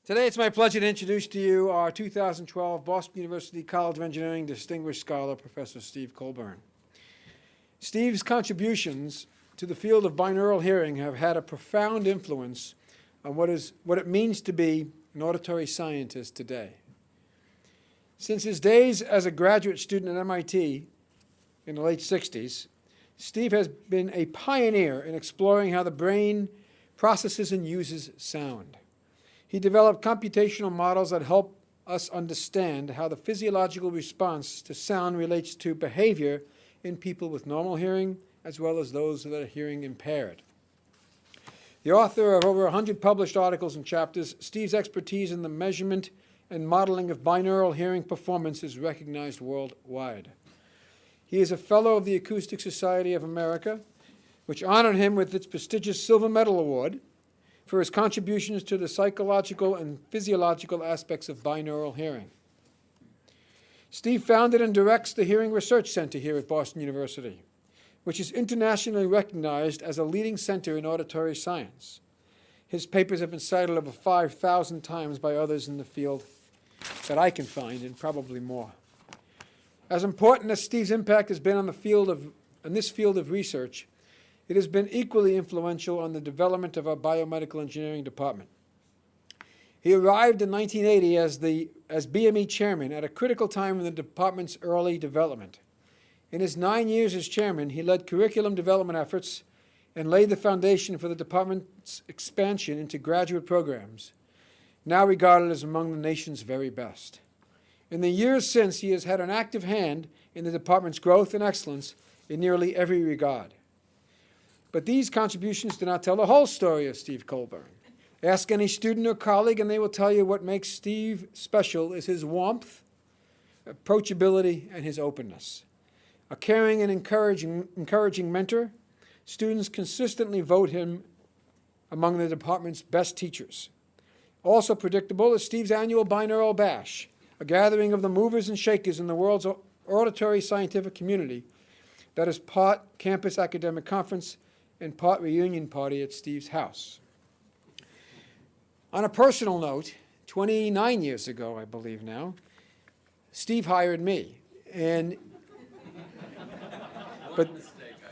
Today it's my pleasure to introduce to you our 2012 Boston University College of Engineering Distinguished Scholar, Professor Steve Colburn. Steve's contributions to the field of binaural hearing have had a profound influence on what it means to be an auditory scientist today. Since his days as a graduate student at MIT in the late 60s, Steve has been a pioneer in exploring how the brain processes and uses sound. He developed computational models that help us understand how the physiological response to sound relates to behavior in people with normal hearing, as well as those that are hearing impaired. The author of over 100 published articles and chapters, Steve's expertise in the measurement and modeling of binaural hearing performance is recognized worldwide. He is a fellow of the Acoustic Society of America, which honored him with its prestigious Silver Medal Award for his contributions to the psychological and physiological aspects of binaural hearing. Steve founded and directs the Hearing Research Center here at Boston University, which is internationally recognized as a leading center in auditory science. His papers have been cited over 5,000 times by others in the field that I can find, and probably more. As important as Steve's impact has been on this field of research, it has been equally influential on the development of our biomedical engineering department. He arrived in 1980 as BME chairman at a critical time in the department's early development. In his 9 years as chairman, he led curriculum development efforts and laid the foundation for the department's expansion into graduate programs, now regarded as among the nation's very best. In the years since, he has had an active hand in the department's growth and excellence in nearly every regard. But these contributions do not tell the whole story of Steve Colburn. Ask any student or colleague and they will tell you what makes Steve special is his warmth, approachability, and his openness. A caring and encouraging mentor, students consistently vote him among the department's best teachers. Also predictable is Steve's annual Binaural Bash, a gathering of the movers and shakers in the world's auditory scientific community that is part campus academic conference and part reunion party at Steve's house. On a personal note, 29 years ago, I believe now, Steve hired me. But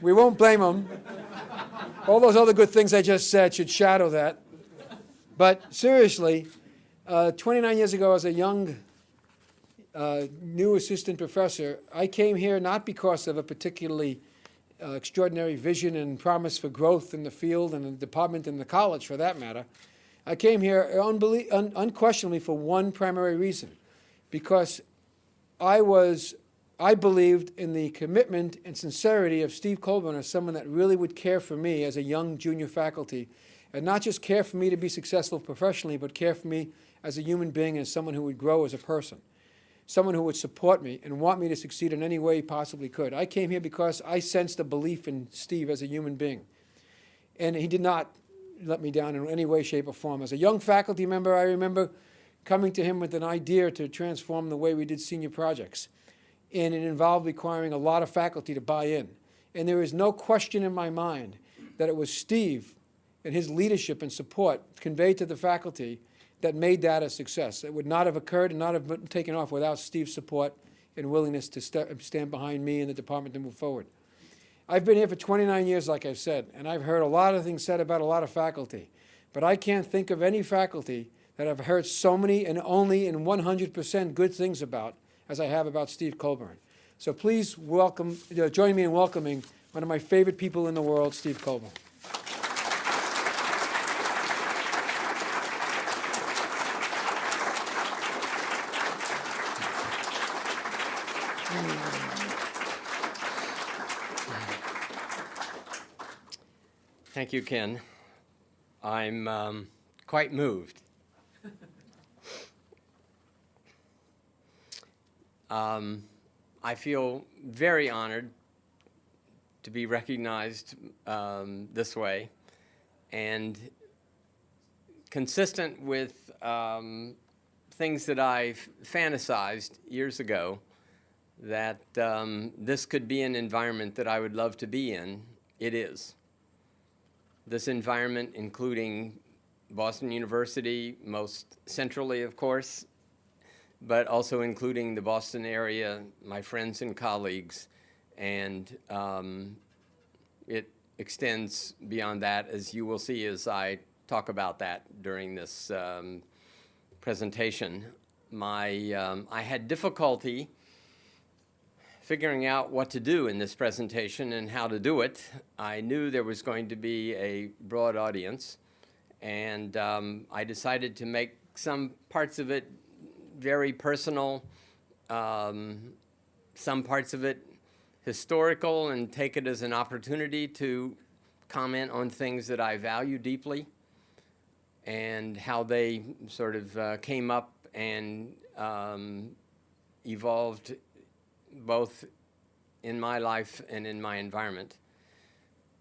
we won't blame him. All those other good things I just said should shadow that. But seriously, 29 years ago, as a young new assistant professor, I came here not because of a particularly extraordinary vision and promise for growth in the field and the department and the college, for that matter. I came here unquestionably for one primary reason, because I believed in the commitment and sincerity of Steve Colburn as someone that really would care for me as a young junior faculty, and not just care for me to be successful professionally, but care for me as a human being and someone who would grow as a person. Someone who would support me and want me to succeed in any way he possibly could. I came here because I sensed a belief in Steve as a human being. And he did not let me down in any way, shape, or form. As a young faculty member, I remember coming to him with an idea to transform the way we did senior projects. And it involved requiring a lot of faculty to buy in. And there is no question in my mind that it was Steve and his leadership and support conveyed to the faculty that made that a success. It would not have occurred and not have been taken off without Steve's support and willingness to stand behind me and the department to move forward. I've been here for 29 years, like I've said, and I've heard a lot of things said about a lot of faculty. But I can't think of any faculty that I've heard so many and only in 100% good things about as I have about Steve Colburn. So please join me in welcoming one of my favorite people in the world, Steve Colburn. Thank you, Ken. I'm quite moved. I feel very honored to be recognized this way, and consistent with things that I've fantasized years ago, that this could be an environment that I would love to be in. It is. This environment, including Boston University, most centrally, of course, but also including the Boston area, my friends and colleagues, and it extends beyond that, as you will see as I talk about that during this presentation. I had difficulty figuring out what to do in this presentation and how to do it. I knew there was going to be a broad audience, and I decided to make some parts of it very personal, some parts of it historical, and take it as an opportunity to comment on things that I value deeply and how they sort of came up and evolved both in my life and in my environment.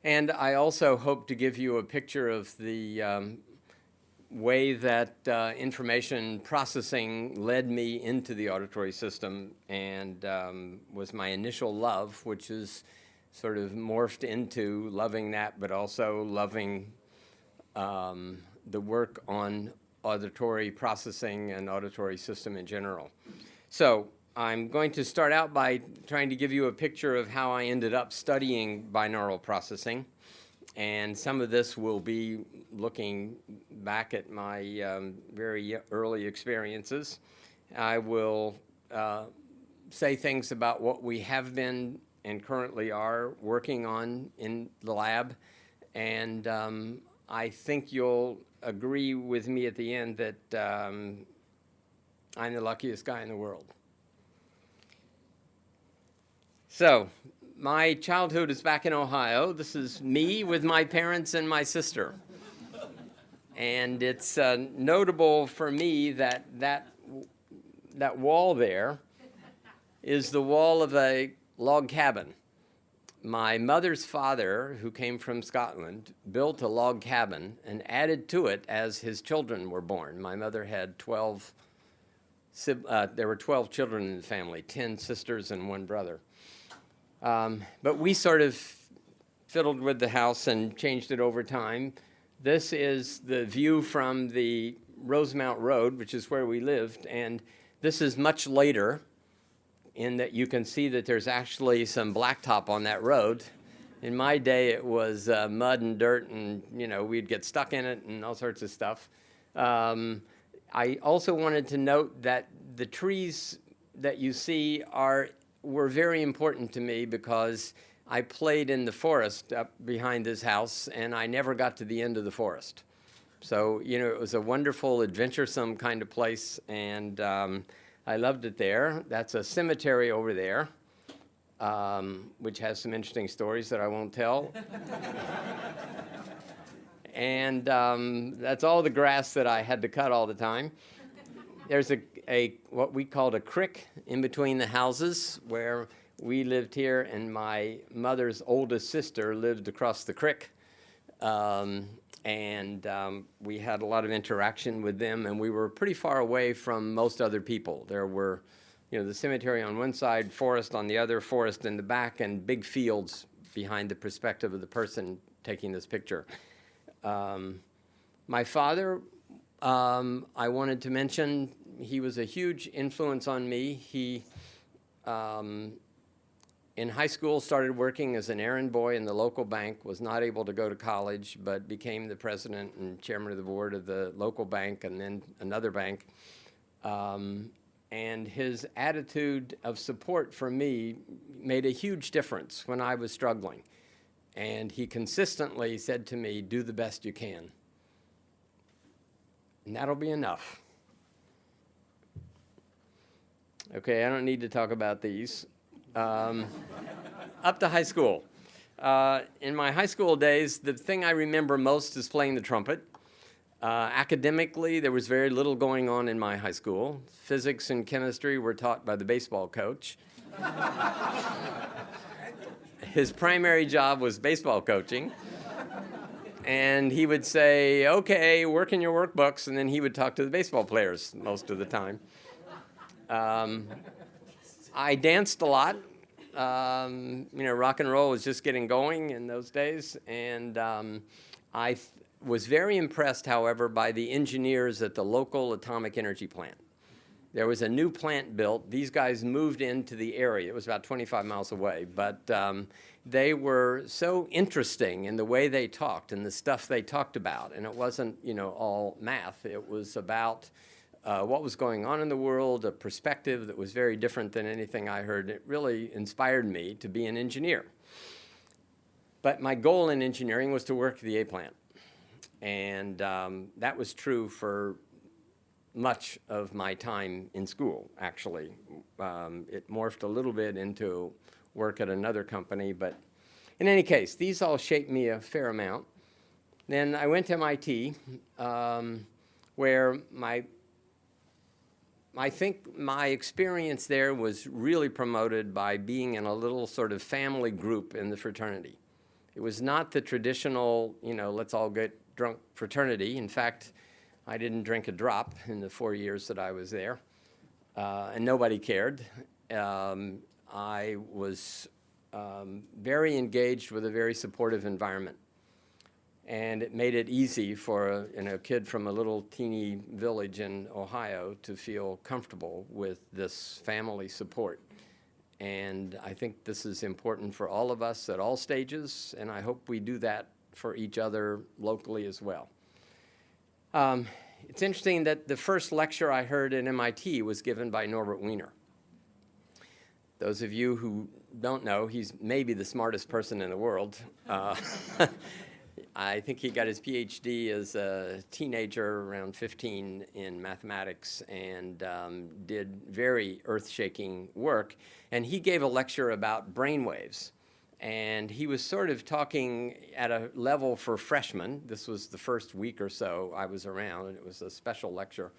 And I also hope to give you a picture of the way that information processing led me into the auditory system and was my initial love, which is sort of morphed into loving that, but also loving the work on auditory processing and auditory system in general. So I'm going to start out by trying to give you a picture of how I ended up studying binaural processing. And some of this will be looking back at my very early experiences. I will say things about what we have been and currently are working on in the lab. And I think you'll agree with me at the end that I'm the luckiest guy in the world. So, my childhood is back in Ohio. This is me with my parents and my sister. And it's notable for me that that wall there is the wall of a log cabin. My mother's father, who came from Scotland, built a log cabin and added to it as his children were born. My mother had 12, there were 12 children in the family, 10 sisters and 1 brother. But we sort of fiddled with the house and changed it over time. This is the view from the Rosemount Road, which is where we lived, and this is much later in that you can see that there's actually some blacktop on that road. In my day, it was mud and dirt, and we'd get stuck in it and all sorts of stuff. I also wanted to note that the trees that you see were very important to me because I played in the forest up behind this house, and I never got to the end of the forest. So, it was a wonderful, adventuresome kind of place, and I loved it there. That's a cemetery over there, which has some interesting stories that I won't tell. And that's all the grass that I had to cut all the time. There's what we called a crick in between the houses where we lived here, and my mother's oldest sister lived across the crick. We had a lot of interaction with them, and we were pretty far away from most other people. There were, the cemetery on one side, forest on the other, forest in the back, and big fields behind the perspective of the person taking this picture. My father, I wanted to mention, he was a huge influence on me. He, in high school, started working as an errand boy in the local bank, was not able to go to college, but became the president and chairman of the board of the local bank and then another bank. And his attitude of support for me made a huge difference when I was struggling. And he consistently said to me, "Do the best you can. And that'll be enough." Okay, I don't need to talk about these. Up to high school. In my high school days, the thing I remember most is playing the trumpet. Academically, there was very little going on in my high school. Physics and chemistry were taught by the baseball coach. His primary job was baseball coaching. And he would say, "Okay, work in your workbooks," and then he would talk to the baseball players most of the time. I danced a lot. Rock and roll was just getting going in those days, and I was very impressed, however, by the engineers at the local atomic energy plant. There was a new plant built. These guys moved into the area. It was about 25 miles away, but they were so interesting in the way they talked and the stuff they talked about. And it wasn't, all math. It was about what was going on in the world, a perspective that was very different than anything I heard. It really inspired me to be an engineer. But my goal in engineering was to work at the A plant. And that was true for much of my time in school, actually. It morphed a little bit into work at another company, but in any case, these all shaped me a fair amount. Then I went to MIT, where I think my experience there was really promoted by being in a little sort of family group in the fraternity. It was not the traditional, let's all get drunk fraternity. In fact, I didn't drink a drop in the 4 years that I was there, and nobody cared. I was very engaged with a very supportive environment, and it made it easy for a kid from a little teeny village in Ohio to feel comfortable with this family support. And I think this is important for all of us at all stages, and I hope we do that for each other locally as well. It's interesting that the first lecture I heard at MIT was given by Norbert Wiener. Those of you who don't know, he's maybe the smartest person in the world. I think he got his PhD as a teenager, around 15, in mathematics, and did very earth-shaking work. And he gave a lecture about brainwaves. And he was sort of talking at a level for freshmen. This was the first week or so I was around, and it was a special lecture.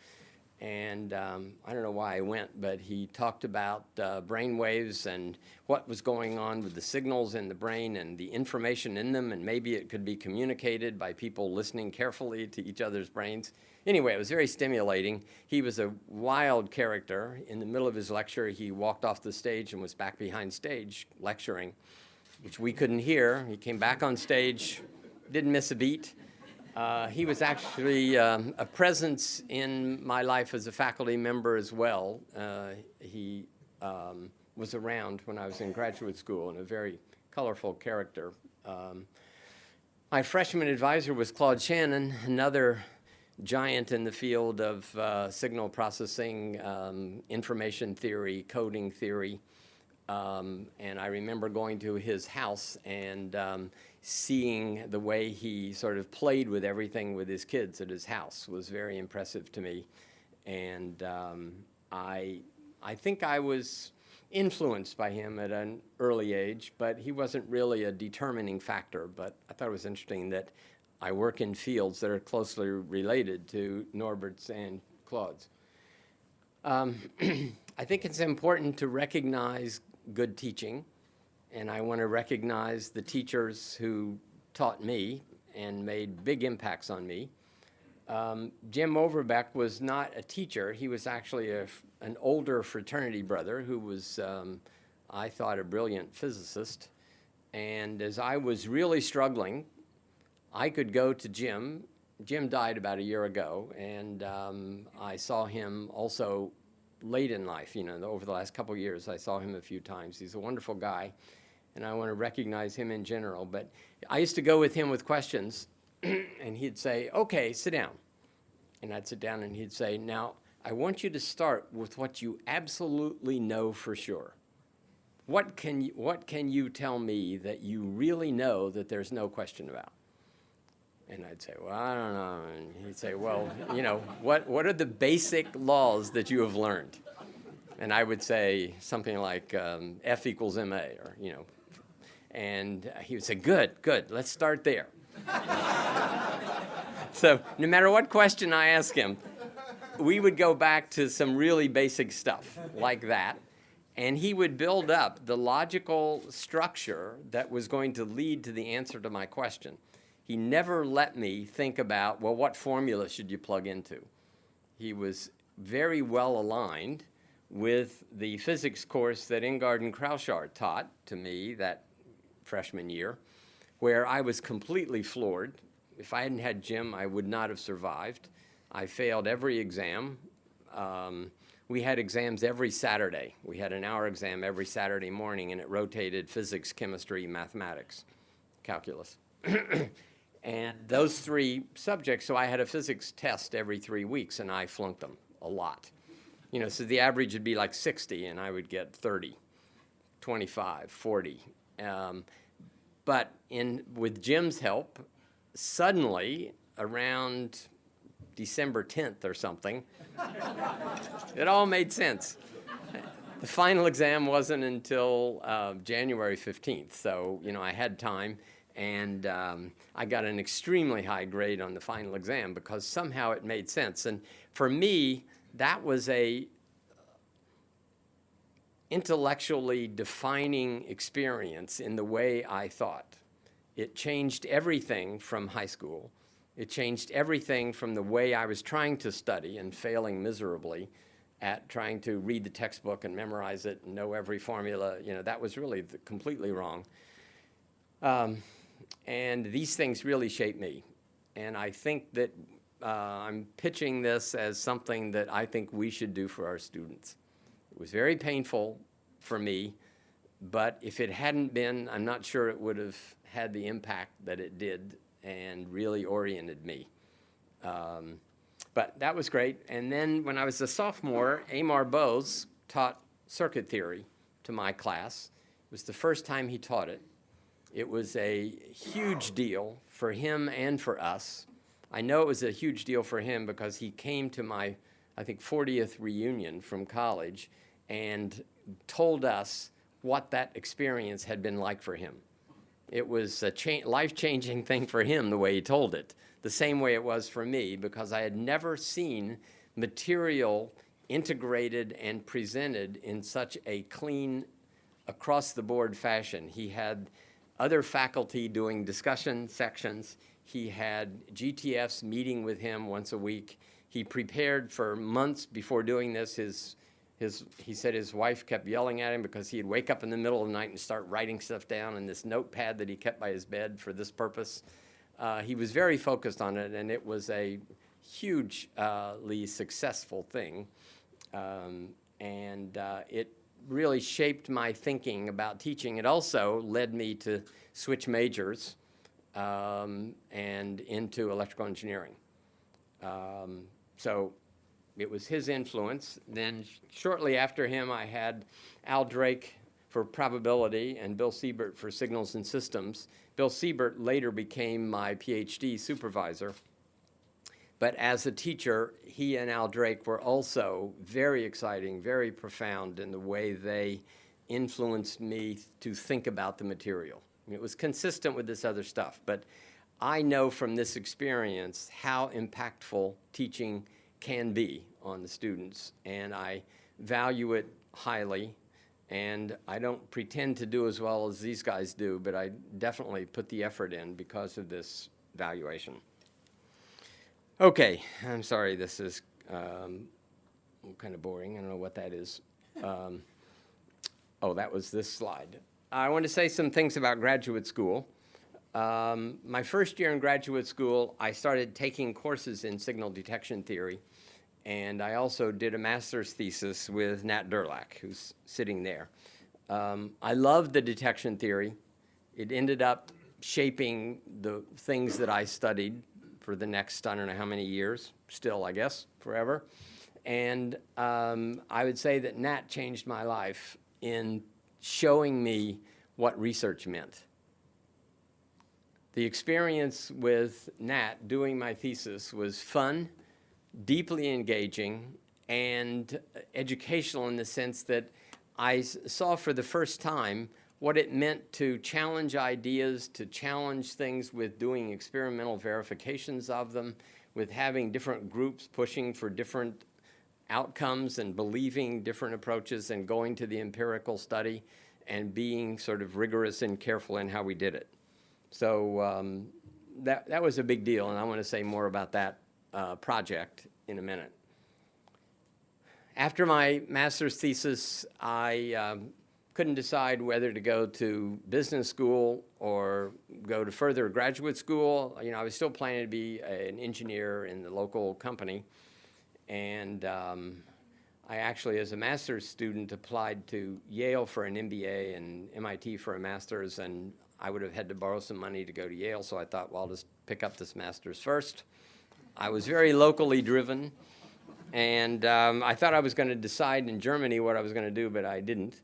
And I don't know why I went, but he talked about brain waves and what was going on with the signals in the brain and the information in them, and maybe it could be communicated by people listening carefully to each other's brains. Anyway, it was very stimulating. He was a wild character. In the middle of his lecture, he walked off the stage and was back behind stage lecturing, which we couldn't hear. He came back on stage, didn't miss a beat. He was actually a presence in my life as a faculty member as well. He was around when I was in graduate school and a very colorful character. My freshman advisor was Claude Shannon, another giant in the field of signal processing, information theory, coding theory. And I remember going to his house and seeing the way he sort of played with everything with his kids at his house was very impressive to me. And I think I was influenced by him at an early age, but he wasn't really a determining factor. But I thought it was interesting that I work in fields that are closely related to Norbert's and Claude's. I think it's important to recognize good teaching, and I want to recognize the teachers who taught me and made big impacts on me. Jim Overbeck was not a teacher. He was actually an older fraternity brother who was, I thought, a brilliant physicist. And as I was really struggling, I could go to Jim. Jim died about a year ago, and I saw him also late in life, over the last couple of years. I saw him a few times. He's a wonderful guy, and I want to recognize him in general. But I used to go with him with questions, and he'd say, okay, sit down. And I'd sit down, and he'd say, now, I want you to start with what you absolutely know for sure. What can you tell me that you really know that there's no question about? And I'd say, well, I don't know. And he'd say, well, what are the basic laws that you have learned? And I would say something like F equals ma, or, and he would say, good, let's start there. So no matter what question I asked him, we would go back to some really basic stuff like that. And he would build up the logical structure that was going to lead to the answer to my question. He never let me think about, well, what formula should you plug into? He was very well aligned with the physics course that Ingard and Kraushaar taught to me that freshman year, where I was completely floored if I hadn't had gym, I would not have survived. I failed every exam. We had exams every Saturday. We had an hour exam every Saturday morning, and it rotated physics, chemistry, mathematics, calculus. And those three subjects, so I had a physics test every 3 weeks, and I flunked them a lot. You know, so the average would be like 60, and I would get 30, 25, 40. But with Jim's help, suddenly, around December 10th or something, it all made sense. The final exam wasn't until January 15th, so, you know, I had time. And I got an extremely high grade on the final exam because somehow it made sense. And for me, that was a intellectually defining experience in the way I thought. It changed everything from high school. It changed everything from the way I was trying to study and failing miserably at trying to read the textbook and memorize it and know every formula. You know, that was really completely wrong. And these things really shaped me. And I think that I'm pitching this as something that I think we should do for our students. It was very painful for me, but if it hadn't been, I'm not sure it would have had the impact that it did and really oriented me. But that was great. And then when I was a sophomore, Amar Bose taught circuit theory to my class. It was the first time he taught it. It was a huge deal for him and for us. I know it was a huge deal for him because he came to my, I think, 40th reunion from college and told us what that experience had been like for him. It was a life-changing thing for him, the way he told it, the same way it was for me, because I had never seen material integrated and presented in such a clean, across-the-board fashion. He had other faculty doing discussion sections. He had GTFs meeting with him once a week. He prepared for months before doing this. He said his wife kept yelling at him because he'd wake up in the middle of the night and start writing stuff down in this notepad that he kept by his bed for this purpose. He was very focused on it, and it was a hugely successful thing. It really shaped my thinking about teaching. It also led me to switch majors and into electrical engineering. So it was his influence. Then shortly after him, I had Al Drake for probability and Bill Siebert for signals and systems. Bill Siebert later became my PhD supervisor. But as a teacher, he and Al Drake were also very exciting, very profound in the way they influenced me to think about the material. I mean, it was consistent with this other stuff, but I know from this experience how impactful teaching can be on the students, and I value it highly, and I don't pretend to do as well as these guys do, but I definitely put the effort in because of this valuation. Okay, I'm sorry, this is kind of boring. I don't know what that is. Oh, that was this slide. I want to say some things about graduate school. My first year in graduate school, I started taking courses in signal detection theory, and I also did a master's thesis with Nat Durlak, who's sitting there. I loved the detection theory. It ended up shaping the things that I studied for the next, I don't know how many years, still, I guess, forever. And I would say that Nat changed my life in showing me what research meant. The experience with Nat doing my thesis was fun, deeply engaging, and educational in the sense that I saw for the first time what it meant to challenge ideas, to challenge things with doing experimental verifications of them, with having different groups pushing for different outcomes and believing different approaches and going to the empirical study and being sort of rigorous and careful in how we did it. So that was a big deal, and I want to say more about that project in a minute. After my master's thesis, I couldn't decide whether to go to business school or go to further graduate school. You know, I was still planning to be an engineer in the local company. And I actually, as a master's student, applied to Yale for an MBA and MIT for a master's, and I would have had to borrow some money to go to Yale, so I thought, well, I'll just pick up this master's first. I was very locally driven, and I thought I was going to decide in Germany what I was going to do, but I didn't.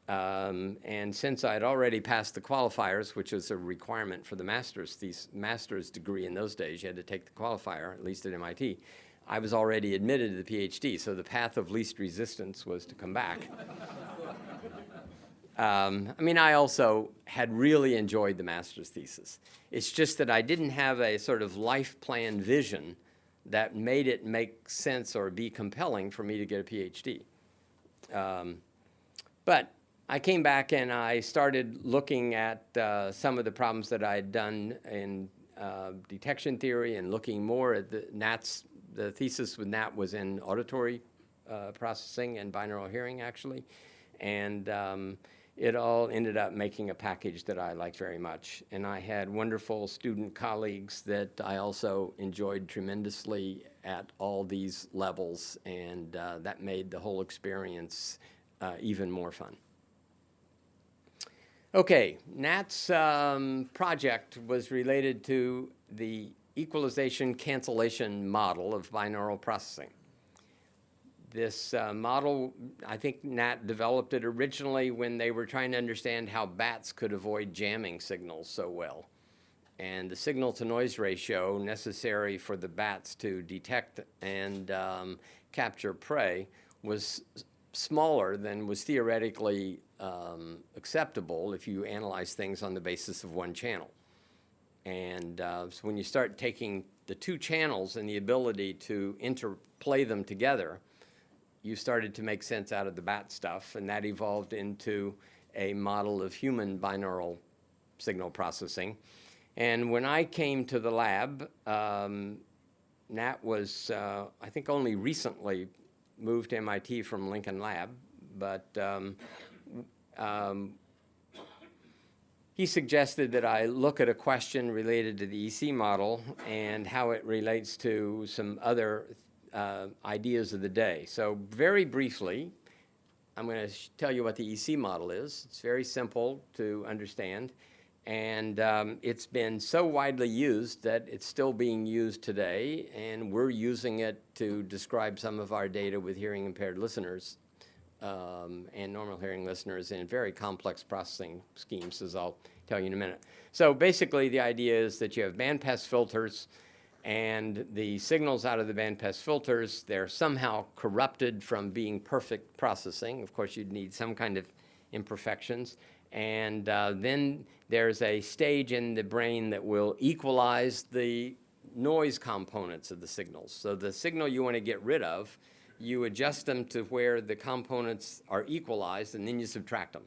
And since I had already passed the qualifiers, which was a requirement for the master's degree in those days, you had to take the qualifier, at least at MIT, I was already admitted to the PhD, so the path of least resistance was to come back. I mean, I also had really enjoyed the master's thesis. It's just that I didn't have a sort of life plan vision that made it make sense or be compelling for me to get a PhD. But I came back and I started looking at some of the problems that I had done in detection theory and looking more at the Nat's. The thesis with Nat was in auditory processing and binaural hearing, actually. And it all ended up making a package that I liked very much. And I had wonderful student colleagues that I also enjoyed tremendously at all these levels. And that made the whole experience even more fun. Okay, Nat's project was related to the equalization cancellation model of binaural processing. This model, I think Nat developed it originally when they were trying to understand how bats could avoid jamming signals so well. And the signal-to-noise ratio necessary for the bats to detect and capture prey was smaller than was theoretically acceptable if you analyze things on the basis of one channel. And so when you start taking the two channels and the ability to interplay them together, you started to make sense out of the bat stuff, and that evolved into a model of human binaural signal processing. And when I came to the lab, Nat was, I think, only recently moved to MIT from Lincoln Lab, but he suggested that I look at a question related to the EC model and how it relates to some other ideas of the day. So very briefly, I'm going to tell you what the EC model is. It's very simple to understand, and it's been so widely used that it's still being used today, and we're using it to describe some of our data with hearing impaired listeners and normal hearing listeners in very complex processing schemes, as I'll tell you in a minute. So basically, the idea is that you have bandpass filters, and the signals out of the bandpass filters, they're somehow corrupted from being perfect processing. Of course, you'd need some kind of imperfections. And then there's a stage in the brain that will equalize the noise components of the signals. So the signal you want to get rid of, you adjust them to where the components are equalized, and then you subtract them.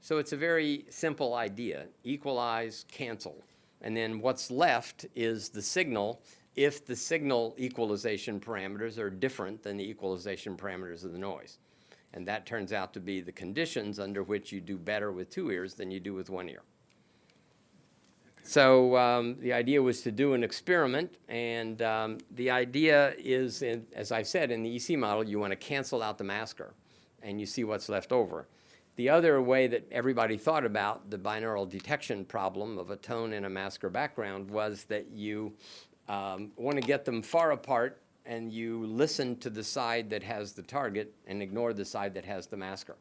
So it's a very simple idea: equalize, cancel. And then what's left is the signal if the signal equalization parameters are different than the equalization parameters of the noise. And that turns out to be the conditions under which you do better with two ears than you do with one ear. So the idea was to do an experiment, and the idea is, as I said, in the EC model, you want to cancel out the masker, and you see what's left over. The other way that everybody thought about the binaural detection problem of a tone in a masker background was that you want to get them far apart, and you listen to the side that has the target and ignore the side that has the masker.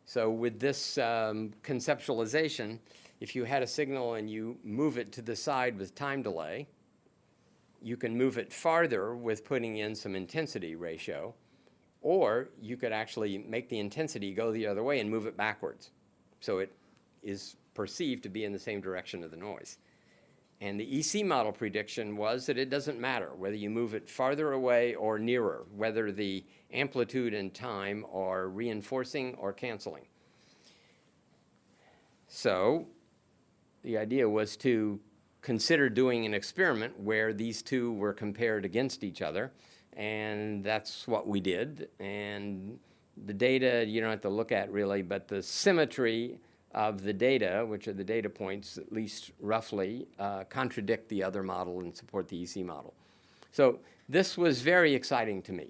So with this conceptualization, if you had a signal and you move it to the side with time delay, you can move it farther with putting in some intensity ratio, or you could actually make the intensity go the other way and move it backwards. So it is perceived to be in the same direction of the noise. And the EC model prediction was that it doesn't matter whether you move it farther away or nearer, whether the amplitude and time are reinforcing or canceling. So the idea was to consider doing an experiment where these two were compared against each other, and that's what we did. And the data you don't have to look at really, but the symmetry of the data, which are the data points, at least roughly, contradict the other model and support the EC model. So this was very exciting to me.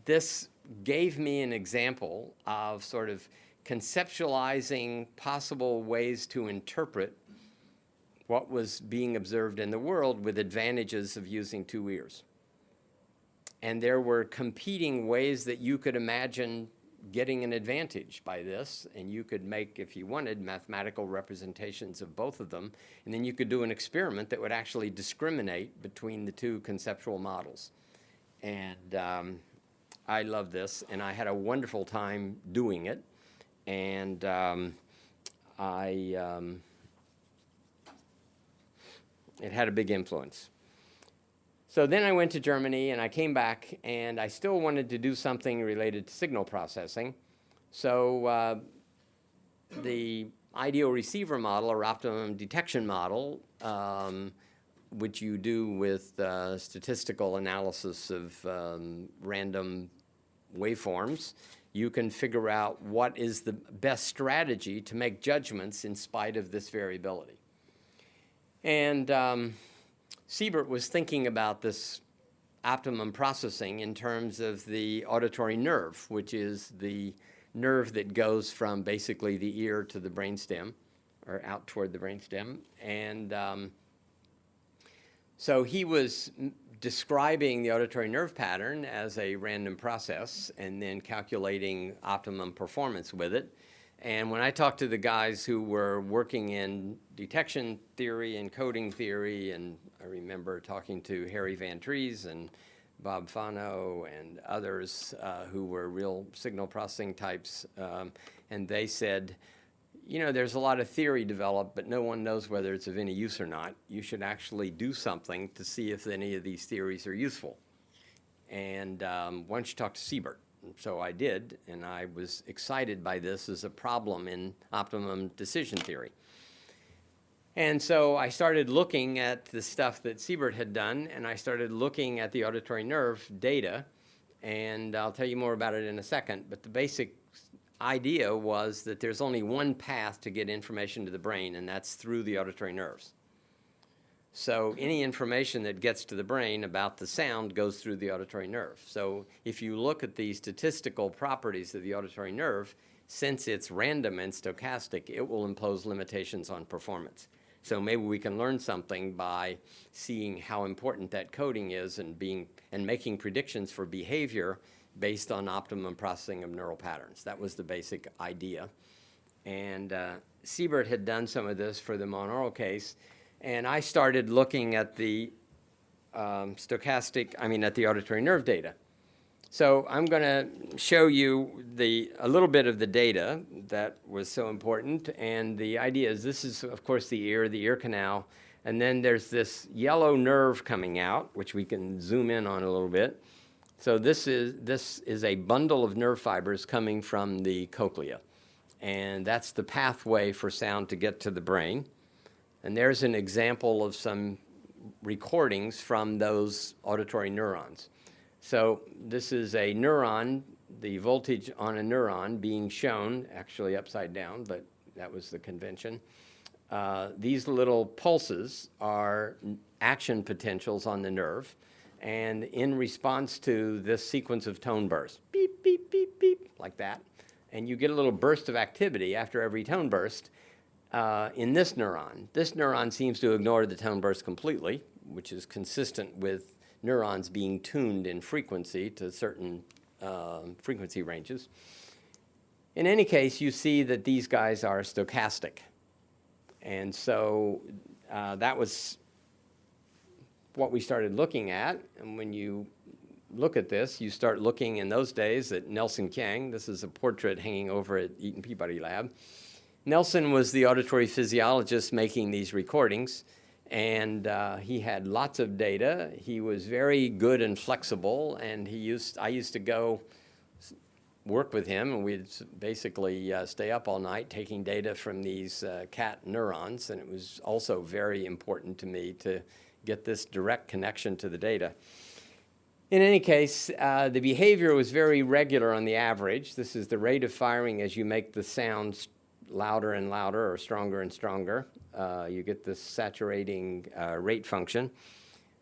This gave me an example of sort of conceptualizing possible ways to interpret what was being observed in the world with advantages of using two ears. And there were competing ways that you could imagine getting an advantage by this, and you could make, if you wanted, mathematical representations of both of them, and then you could do an experiment that would actually discriminate between the two conceptual models. And I love this, and I had a wonderful time doing it, and it had a big influence. So then I went to Germany, and I came back, and I still wanted to do something related to signal processing. So the ideal receiver model, or optimum detection model, which you do with statistical analysis of random waveforms, you can figure out what is the best strategy to make judgments in spite of this variability. And Siebert was thinking about this optimum processing in terms of the auditory nerve, which is the nerve that goes from basically the ear to the brainstem, or out toward the brainstem. And so he was describing the auditory nerve pattern as a random process and then calculating optimum performance with it. And when I talked to the guys who were working in detection theory and coding theory, and I remember talking to Harry Van Trees and Bob Fano and others who were real signal processing types, and they said, you know, there's a lot of theory developed, but no one knows whether it's of any use or not. You should actually do something to see if any of these theories are useful. And why don't you talk to Siebert? So I did, and I was excited by this as a problem in optimum decision theory. And so I started looking at the stuff that Siebert had done, and I started looking at the auditory nerve data, and I'll tell you more about it in a second, but the basic idea was that there's only one path to get information to the brain, and that's through the auditory nerves. So any information that gets to the brain about the sound goes through the auditory nerve. So if you look at the statistical properties of the auditory nerve, since it's random and stochastic, it will impose limitations on performance. So maybe we can learn something by seeing how important that coding is and making predictions for behavior based on optimum processing of neural patterns. That was the basic idea. And Siebert had done some of this for the monaural case. And I started looking at the at the auditory nerve data. So I'm going to show you a little bit of the data that was so important. And the idea is this is, of course, the ear canal. And then there's this yellow nerve coming out, which we can zoom in on a little bit. So this is a bundle of nerve fibers coming from the cochlea. And that's the pathway for sound to get to the brain. And there's an example of some recordings from those auditory neurons. So this is a neuron, the voltage on a neuron being shown, actually upside down, but that was the convention. These little pulses are action potentials on the nerve. And in response to this sequence of tone bursts, beep, beep, beep, beep, like that, and you get a little burst of activity after every tone burst, in this neuron. This neuron seems to ignore the tone burst completely, which is consistent with neurons being tuned in frequency to certain frequency ranges. In any case, you see that these guys are stochastic. And so that was what we started looking at. And when you look at this, you start looking in those days at Nelson Kiang. This is a portrait hanging over at Eaton Peabody Lab. Nelson was the auditory physiologist making these recordings, and he had lots of data. He was very good and flexible, and I used to go work with him, and we'd basically stay up all night taking data from these cat neurons, and it was also very important to me to get this direct connection to the data. In any case, the behavior was very regular on the average. This is the rate of firing as you make the sound louder and louder or stronger and stronger. You get this saturating rate function.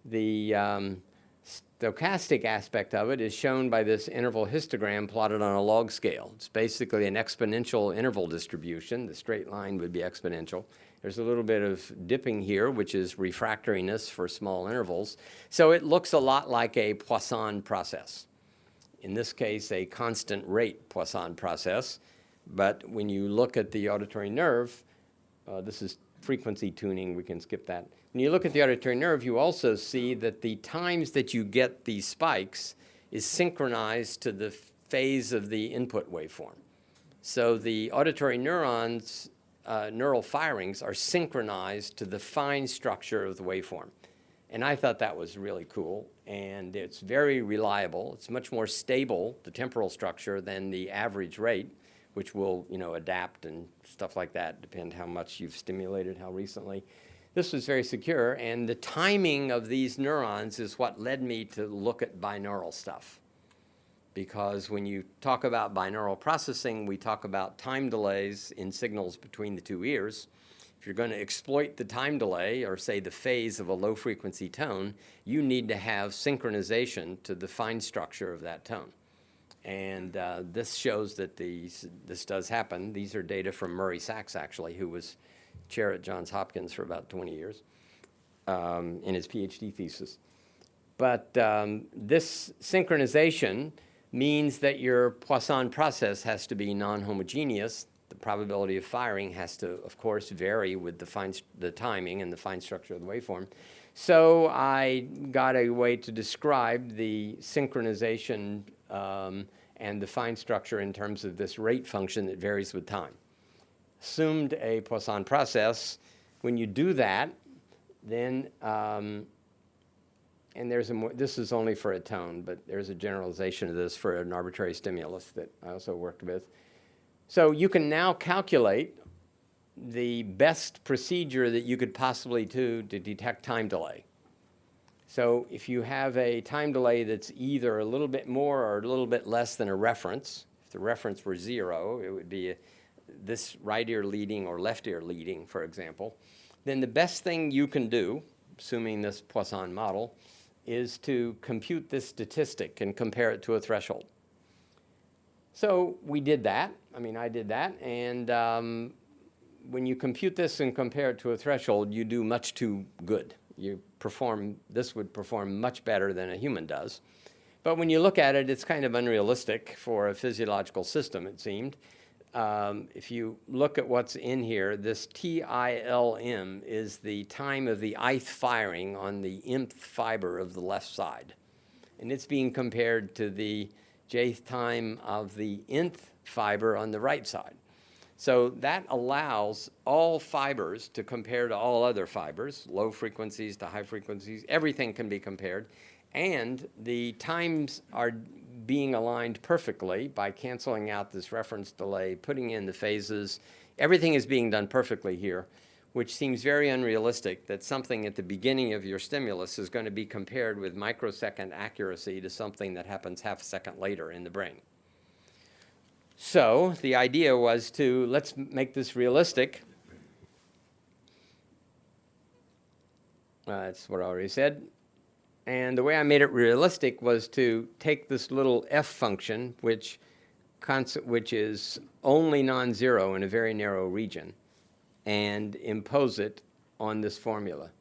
The stochastic aspect of it is shown by this interval histogram plotted on a log scale. It's basically an exponential interval distribution. The straight line would be exponential. There's a little bit of dipping here, which is refractoriness for small intervals. So it looks a lot like a Poisson process. In this case, a constant rate Poisson process. But when you look at the auditory nerve, this is frequency tuning, we can skip that. When you look at the auditory nerve, you also see that the times that you get these spikes is synchronized to the phase of the input waveform. So the auditory neurons, neural firings are synchronized to the fine structure of the waveform. And I thought that was really cool, and it's very reliable. It's much more stable, the temporal structure, than the average rate, which will, adapt and stuff like that, depend how much you've stimulated, how recently. This was very secure, and the timing of these neurons is what led me to look at binaural stuff. Because when you talk about binaural processing, we talk about time delays in signals between the two ears. If you're going to exploit the time delay, or say the phase of a low-frequency tone, you need to have synchronization to the fine structure of that tone. And this shows that this does happen. These are data from Murray Sachs, actually, who was chair at Johns Hopkins for about 20 years in his PhD thesis. But this synchronization means that your Poisson process has to be non-homogeneous. The probability of firing has to, of course, vary with the timing and the fine structure of the waveform. So I got a way to describe the synchronization and the fine structure in terms of this rate function that varies with time. Assumed a Poisson process. When you do that, then, and this is only for a tone, but there's a generalization of this for an arbitrary stimulus that I also worked with. So you can now calculate the best procedure that you could possibly do to detect time delay. So if you have a time delay that's either a little bit more or a little bit less than a reference, if the reference were 0, it would be this right ear leading or left ear leading, for example, then the best thing you can do, assuming this Poisson model, is to compute this statistic and compare it to a threshold. So we did that. I did that. And when you compute this and compare it to a threshold, you do much too good. This would perform much better than a human does. But when you look at it, it's kind of unrealistic for a physiological system, it seemed. If you look at what's in here, this TILM is the time of the ith firing on the mth fiber of the left side. And it's being compared to the jth time of the nth fiber on the right side. So that allows all fibers to compare to all other fibers, low frequencies to high frequencies. Everything can be compared. And the times are being aligned perfectly by canceling out this reference delay, putting in the phases. Everything is being done perfectly here, which seems very unrealistic that something at the beginning of your stimulus is going to be compared with microsecond accuracy to something that happens half a second later in the brain. So the idea was let's make this realistic. That's what I already said. And the way I made it realistic was to take this little f function, which is only non-zero in a very narrow region, and impose it on this formula.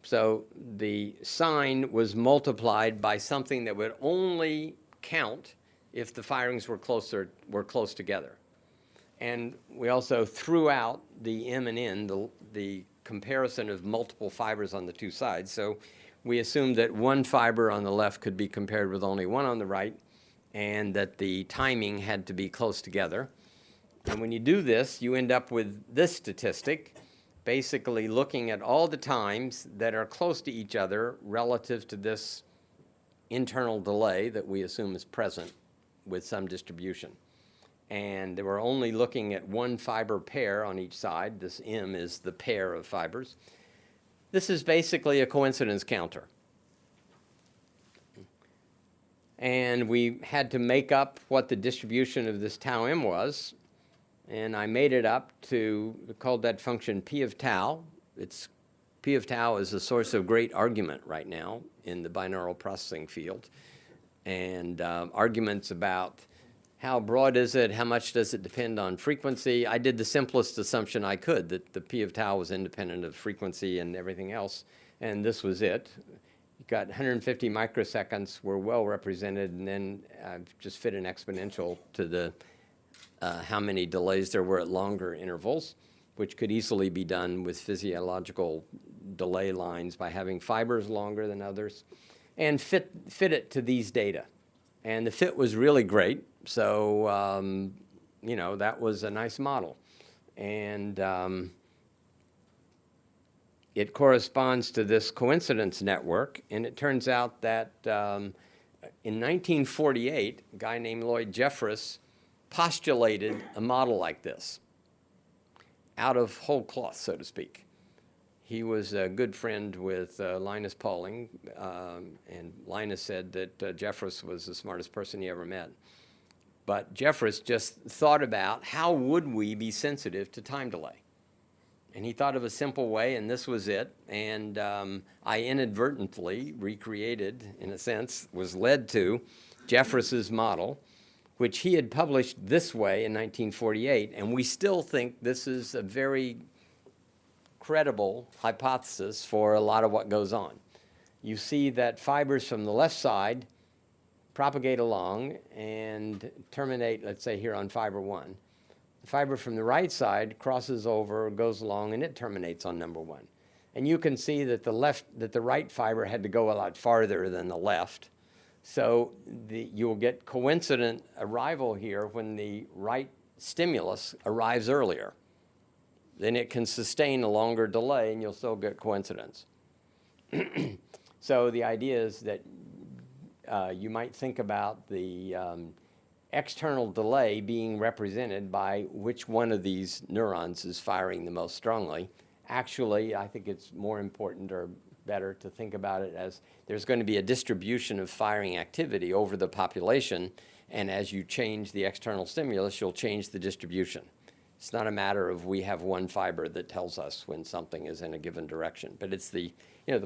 So the sign was multiplied by something that would only count if the firings were close together. And we also threw out the m and n, the comparison of multiple fibers on the two sides. So we assumed that one fiber on the left could be compared with only one on the right, and that the timing had to be close together. And when you do this, you end up with this statistic, basically looking at all the times that are close to each other relative to this internal delay that we assume is present with some distribution. And we're only looking at one fiber pair on each side. This M is the pair of fibers. This is basically a coincidence counter. And we had to make up what the distribution of this tau m was. And I made it up to, we called that function p of tau. P of tau is a source of great argument right now in the binaural processing field. And arguments about how broad is it, how much does it depend on frequency. I did the simplest assumption I could, that the p of tau was independent of frequency and everything else. And this was it. You got 150 microseconds were well represented, and then I've just fit an exponential to the how many delays there were at longer intervals, which could easily be done with physiological delay lines by having fibers longer than others, and fit it to these data. And the fit was really great, so you know, that was a nice model. And it corresponds to this coincidence network, and it turns out that in 1948, a guy named Lloyd Jeffress postulated a model like this, out of whole cloth, so to speak. He was a good friend with Linus Pauling, and Linus said that Jeffress was the smartest person he ever met. But Jeffress just thought about how would we be sensitive to time delay. And he thought of a simple way, and this was it. And I inadvertently recreated, in a sense, was led to Jeffress's model, which he had published this way in 1948. And we still think this is a very credible hypothesis for a lot of what goes on. You see that fibers from the left side propagate along and terminate, let's say, here on fiber 1. The fiber from the right side crosses over, goes along, and it terminates on number 1. And you can see that the right fiber had to go a lot farther than the left. So you'll get coincident arrival here when the right stimulus arrives earlier. Then it can sustain a longer delay, and you'll still get coincidence. So the idea is that you might think about the external delay being represented by which one of these neurons is firing the most strongly. Actually, I think it's more important or better to think about it as there's going to be a distribution of firing activity over the population, and as you change the external stimulus, you'll change the distribution. It's not a matter of we have one fiber that tells us when something is in a given direction, but it's the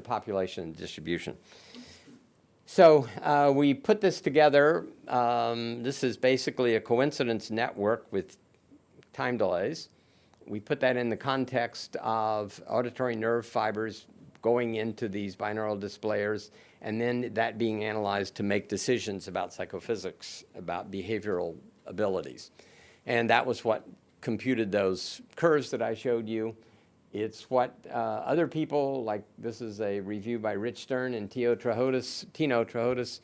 population distribution. So we put this together. This is basically a coincidence network with time delays. We put that in the context of auditory nerve fibers going into these binaural displayers, and then that being analyzed to make decisions about psychophysics, about behavioral abilities. And that was what computed those curves that I showed you. It's what other people, like this is a review by Rich Stern and Tino Trahotis,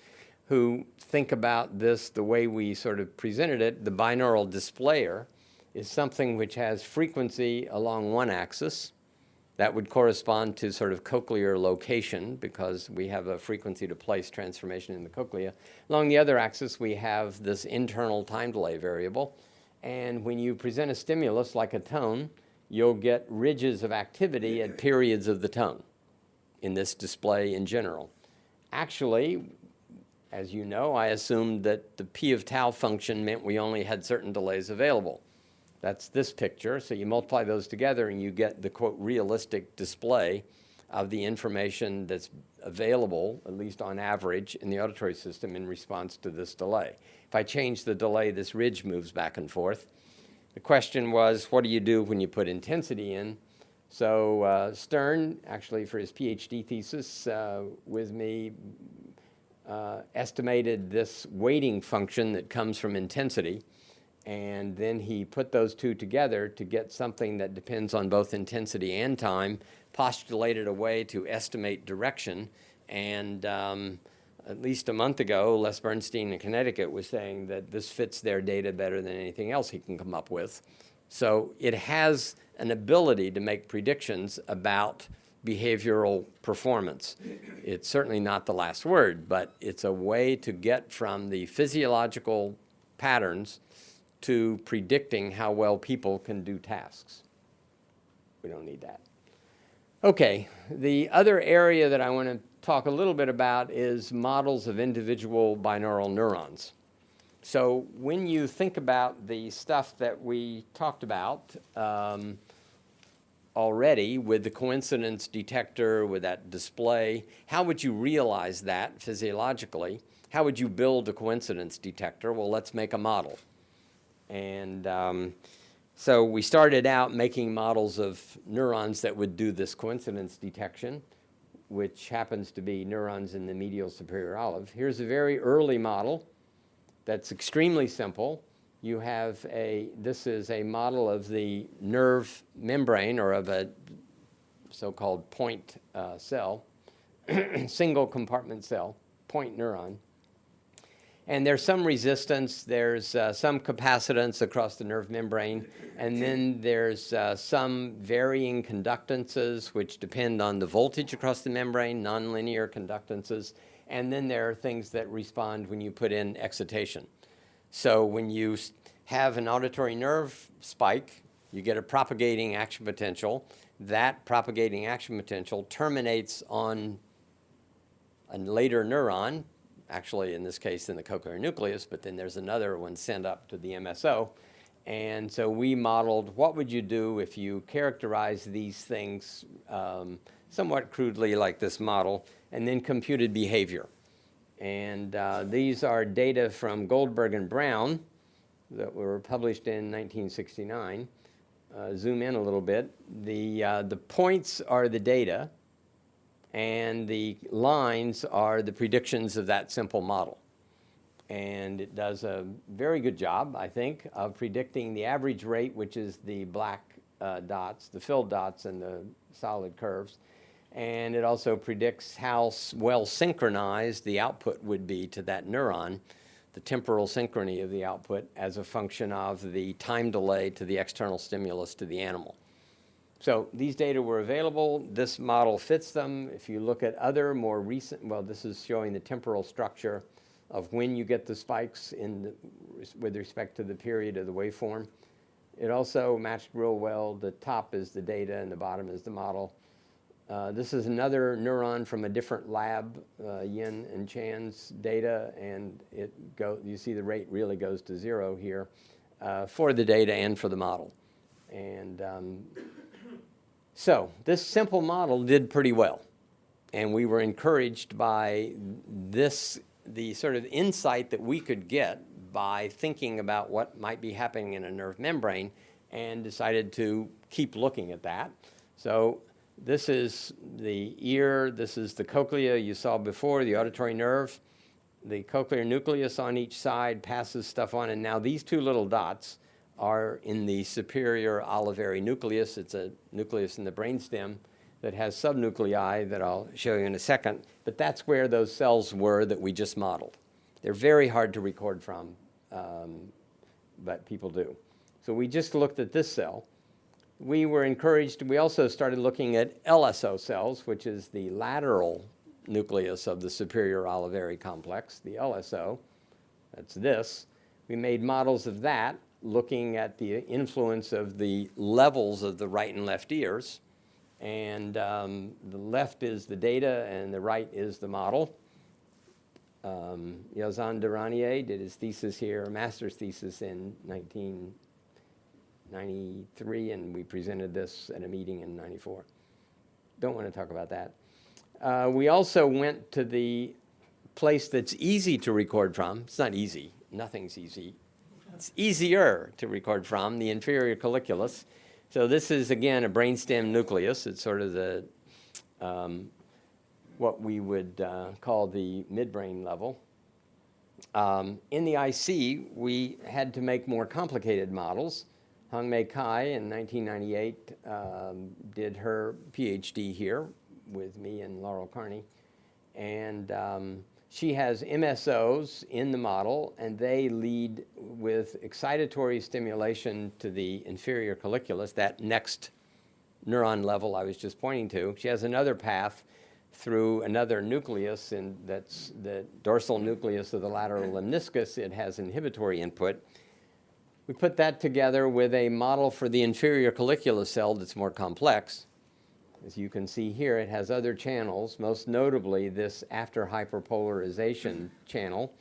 who think about this the way we sort of presented it. The binaural displayer is something which has frequency along one axis. That would correspond to sort of cochlear location, because we have a frequency to place transformation in the cochlea. Along the other axis, we have this internal time delay variable. And when you present a stimulus like a tone, you'll get ridges of activity at periods of the tone in this display in general. Actually, as you know, I assumed that the p of tau function meant we only had certain delays available. That's this picture. So you multiply those together and you get the, quote, realistic display of the information that's available, at least on average, in the auditory system in response to this delay. If I change the delay, this ridge moves back and forth. The question was, what do you do when you put intensity in? So Stern, actually for his PhD thesis with me, estimated this weighting function that comes from intensity. And then he put those two together to get something that depends on both intensity and time, postulated a way to estimate direction. And at least a month ago, Les Bernstein in Connecticut was saying that this fits their data better than anything else he can come up with. So it has an ability to make predictions about behavioral performance. It's certainly not the last word, but it's a way to get from the physiological patterns to predicting how well people can do tasks. We don't need that. Okay, the other area that I want to talk a little bit about is models of individual binaural neurons. So when you think about the stuff that we talked about already with the coincidence detector, with that display, how would you realize that physiologically? How would you build a coincidence detector? Well, let's make a model. And so we started out making models of neurons that would do this coincidence detection, which happens to be neurons in the medial superior olive. Here's a very early model that's extremely simple. You have this is a model of the nerve membrane, or of a so-called point cell, single compartment cell, point neuron. And there's some resistance, there's some capacitance across the nerve membrane, and then there's some varying conductances which depend on the voltage across the membrane, nonlinear conductances, and then there are things that respond when you put in excitation. So when you have an auditory nerve spike, you get a propagating action potential. That propagating action potential terminates on a later neuron, actually in this case in the cochlear nucleus, but then there's another one sent up to the MSO. And so we modeled what would you do if you characterize these things somewhat crudely like this model, and then computed behavior. And these are data from Goldberg and Brown that were published in 1969. Zoom in a little bit. The points are the data, and the lines are the predictions of that simple model. And it does a very good job, I think, of predicting the average rate, which is the black dots, the filled dots and the solid curves. And it also predicts how well synchronized the output would be to that neuron, the temporal synchrony of the output as a function of the time delay to the external stimulus to the animal. So these data were available. This model fits them. If you look at other more recent, well, this is showing the temporal structure of when you get the spikes with respect to the period of the waveform. It also matched real well. The top is the data and the bottom is the model. This is another neuron from a different lab, Yin and Chan's data, and you see the rate really goes to 0 here for the data and for the model. And so this simple model did pretty well, and we were encouraged by the sort of insight that we could get by thinking about what might be happening in a nerve membrane, and decided to keep looking at that. So this is the ear, this is the cochlea you saw before, the auditory nerve. The cochlear nucleus on each side passes stuff on, and now these two little dots are in the superior olivary nucleus. It's a nucleus in the brainstem that has subnuclei that I'll show you in a second, but that's where those cells were that we just modeled. They're very hard to record from, but people do. So we just looked at this cell. We were encouraged, we also started looking at LSO cells, which is the lateral nucleus of the superior olivary complex, the LSO. That's this. We made models of that, looking at the influence of the levels of the right and left ears. And the left is the data, and the right is the model. Yazan Duranier did his thesis here, master's thesis in 1993, and we presented this at a meeting in 94. Don't want to talk about that. We also went to the place that's easy to record from. It's not easy. Nothing's easy. It's easier to record from, the inferior colliculus. So this is, again, a brainstem nucleus. It's sort of the what we would call the midbrain level. In the IC, we had to make more complicated models. Hongmei Kai in 1998 did her PhD here with me and Laurel Carney. And she has MSOs in the model, and they lead with excitatory stimulation to the inferior colliculus, that next neuron level I was just pointing to. She has another path through another nucleus, and that's the dorsal nucleus of the lateral lemniscus. It has inhibitory input. We put that together with a model for the inferior colliculus cell that's more complex. As you can see here, it has other channels, most notably this after hyperpolarization channel,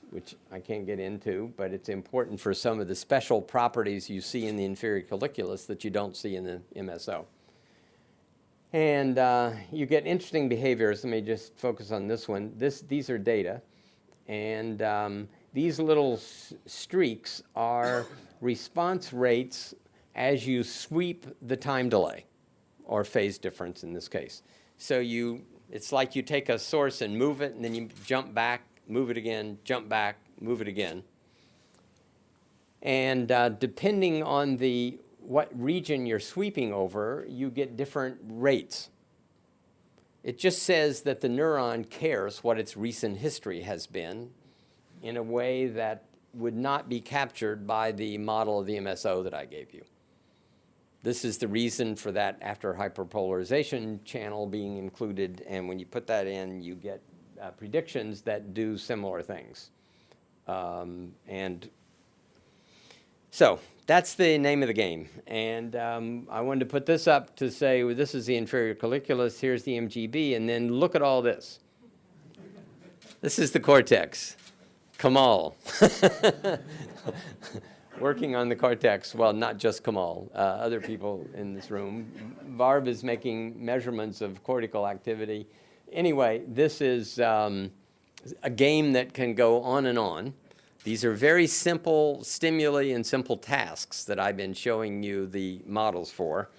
which I can't get into, but it's important for some of the special properties you see in the inferior colliculus that you don't see in the MSO. And you get interesting behaviors. Let me just focus on this one. These are data. And these little streaks are response rates as you sweep the time delay, or phase difference in this case. So it's like you take a source and move it, and then you jump back, move it again, jump back, move it again. And depending on what region you're sweeping over, you get different rates. It just says that the neuron cares what its recent history has been in a way that would not be captured by the model of the MSO that I gave you. This is the reason for that after hyperpolarization channel being included, and when you put that in, you get predictions that do similar things. And so that's the name of the game. And I wanted to put this up to say, well, this is the inferior colliculus, here's the MGB, and then look at all this. This is the cortex. Kamal. Working on the cortex, well, not just Kamal, other people in this room. Barb is making measurements of cortical activity. Anyway, this is a game that can go on and on. These are very simple stimuli and simple tasks that I've been showing you the models for.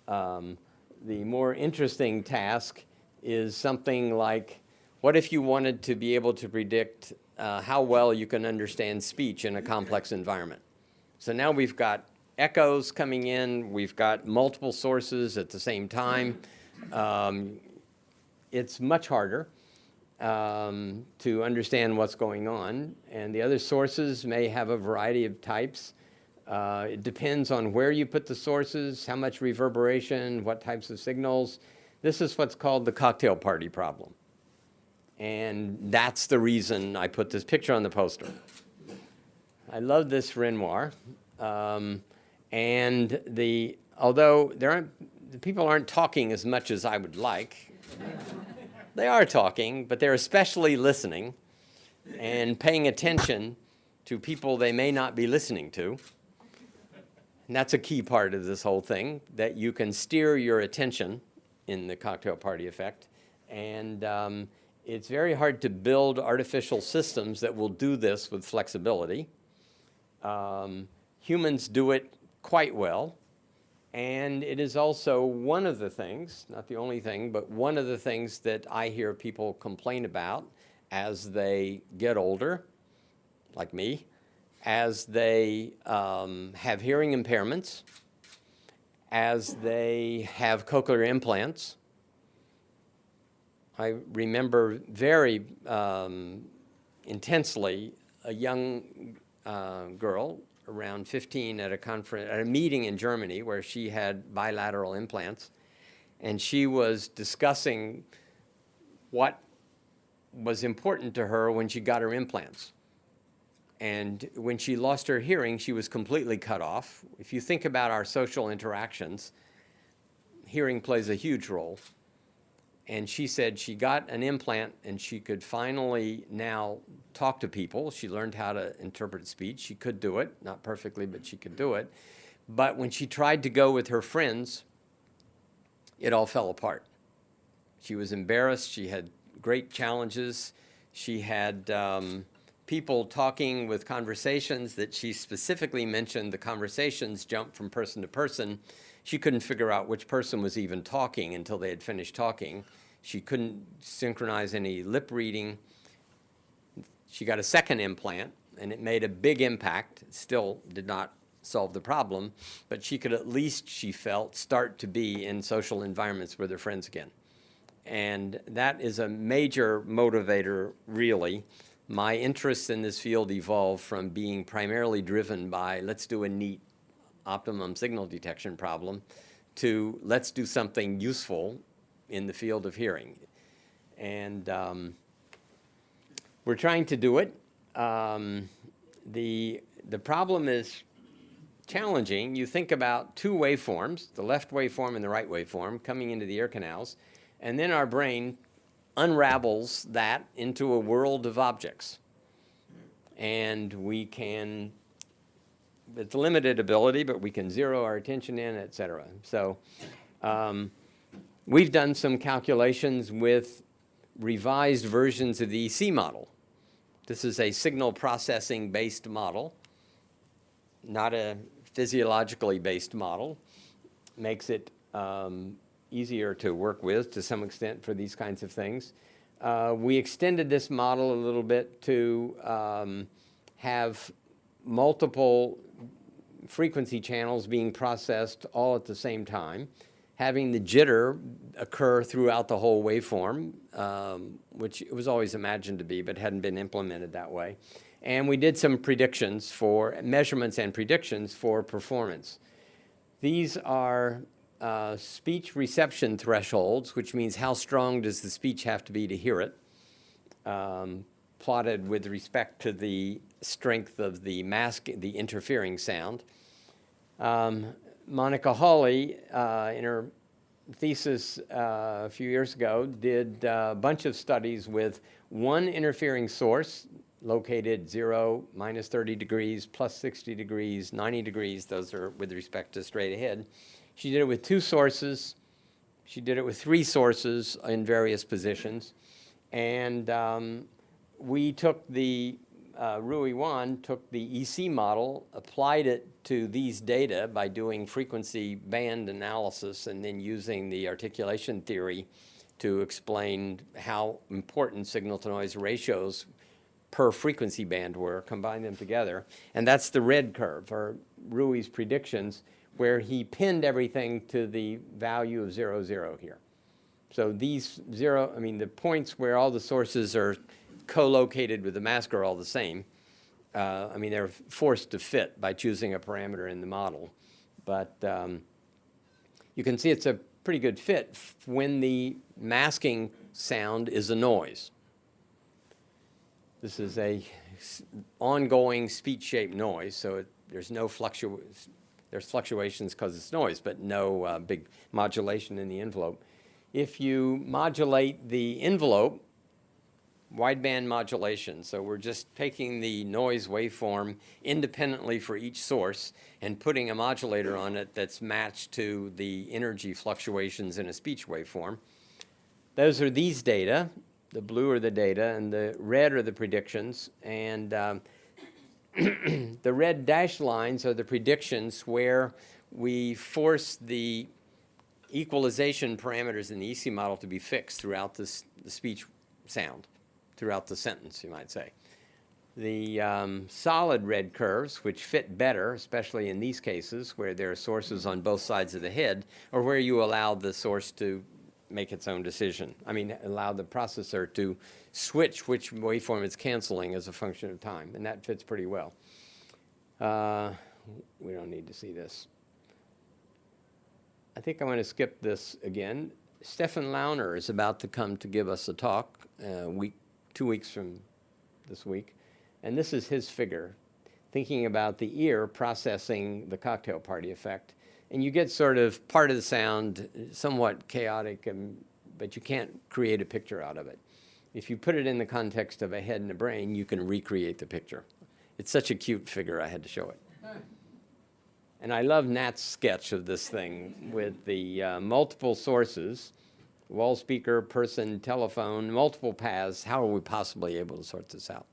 The more interesting task is something like, what if you wanted to be able to predict how well you can understand speech in a complex environment? So now we've got echoes coming in, we've got multiple sources at the same time. It's much harder to understand what's going on, and the other sources may have a variety of types. It depends on where you put the sources, how much reverberation, what types of signals. This is what's called the cocktail party problem. And that's the reason I put this picture on the poster. I love this Renoir. And although the people aren't talking as much as I would like, they are talking, but they're especially listening and paying attention to people they may not be listening to. And that's a key part of this whole thing, that you can steer your attention in the cocktail party effect. And it's very hard to build artificial systems that will do this with flexibility. Humans do it quite well. And it is also one of the things, not the only thing, but one of the things that I hear people complain about as they get older, like me, as they have hearing impairments, as they have cochlear implants. I remember very intensely a young girl around 15 at a meeting in Germany where she had bilateral implants, and she was discussing what was important to her when she got her implants. And when she lost her hearing, she was completely cut off. If you think about our social interactions, hearing plays a huge role. And she said she got an implant and she could finally now talk to people. She learned how to interpret speech. She could do it, not perfectly, but she could do it. But when she tried to go with her friends, it all fell apart. She was embarrassed. She had great challenges. She had people talking with conversations that she specifically mentioned. The conversations jumped from person to person. She couldn't figure out which person was even talking until they had finished talking. She couldn't synchronize any lip reading. She got a second implant, and it made a big impact. It still did not solve the problem, but she could at least, she felt, start to be in social environments with her friends again. And that is a major motivator, really. My interest in this field evolved from being primarily driven by, let's do a neat optimum signal detection problem, to let's do something useful in the field of hearing. And we're trying to do it. The problem is challenging, you think about two waveforms, the left waveform and the right waveform, coming into the ear canals, and then our brain unravels that into a world of objects. And we can, it's limited ability, but we can zero our attention in, et cetera. So we've done some calculations with revised versions of the EC model. This is a signal processing based model, not a physiologically based model. Makes it easier to work with to some extent for these kinds of things. We extended this model a little bit to have multiple frequency channels being processed all at the same time, having the jitter occur throughout the whole waveform, which it was always imagined to be, but hadn't been implemented that way. And we did some predictions for measurements and predictions for performance. These are speech reception thresholds, which means how strong does the speech have to be to hear it, plotted with respect to the strength of the mask, the interfering sound. Monica Hawley, in her thesis a few years ago, did a bunch of studies with one interfering source located 0, minus 30 degrees, plus 60 degrees, 90 degrees. Those are with respect to straight ahead. She did it with 2 sources. She did it with 3 sources in various positions. And we took the, Rui Wan took the EC model, applied it to these data by doing frequency band analysis and then using the articulation theory to explain how important signal-to-noise ratios per frequency band were, combine them together. And that's the red curve, or Rui's predictions, where he pinned everything to the value of 0, 0 here. So these the points where all the sources are co-located with the mask are all the same. They're forced to fit by choosing a parameter in the model. But you can see it's a pretty good fit when the masking sound is a noise. This is a ongoing speech-shaped noise, so there's no there's fluctuations because it's noise, but no big modulation in the envelope. If you modulate the envelope, wideband modulation, so we're just taking the noise waveform independently for each source and putting a modulator on it that's matched to the energy fluctuations in a speech waveform. Those are these data. The blue are the data, and the red are the predictions. And the red dashed lines are the predictions where we force the equalization parameters in the EC model to be fixed throughout the speech sound, throughout the sentence, you might say. The solid red curves, which fit better, especially in these cases where there are sources on both sides of the head, or where you allow the source to make its own decision. Allow the processor to switch which waveform it's canceling as a function of time, and that fits pretty well. We don't need to see this. I think I'm going to skip this again. Stefan Launer is about to come to give us a talk 2 weeks from this week, and this is his figure, thinking about the ear processing the cocktail party effect. And you get sort of part of the sound somewhat chaotic, but you can't create a picture out of it. If you put it in the context of a head and a brain, you can recreate the picture. It's such a cute figure, I had to show it. And I love Nat's sketch of this thing with the multiple sources, wall speaker, person, telephone, multiple paths. How are we possibly able to sort this out?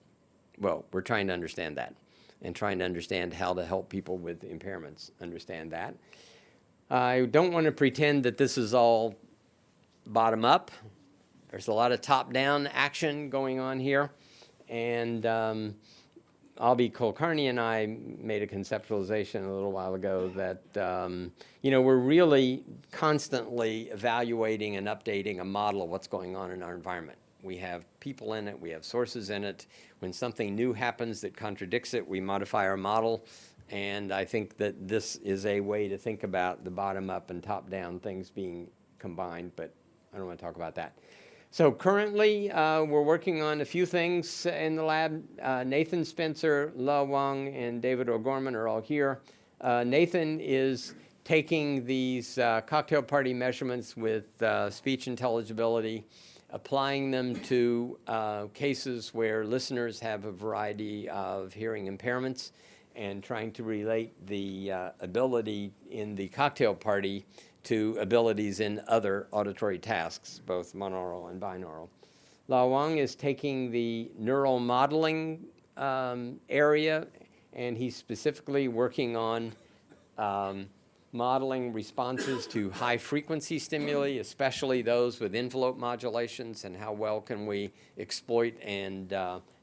Well, we're trying to understand that and trying to understand how to help people with impairments understand that. I don't want to pretend that this is all bottom up. There's a lot of top-down action going on here. And Albie Kulkarni and I made a conceptualization a little while ago that, we're really constantly evaluating and updating a model of what's going on in our environment. We have people in it. We have sources in it. When something new happens that contradicts it, we modify our model. And I think that this is a way to think about the bottom-up and top-down things being combined, but I don't want to talk about that. So currently, we're working on a few things in the lab. Nathan Spencer, La Wang, and David O'Gorman are all here. Nathan is taking these cocktail party measurements with speech intelligibility, applying them to cases where listeners have a variety of hearing impairments, and trying to relate the ability in the cocktail party to abilities in other auditory tasks, both monaural and binaural. La Wang is taking the neural modeling area, and he's specifically working on modeling responses to high-frequency stimuli, especially those with envelope modulations, and how well can we exploit and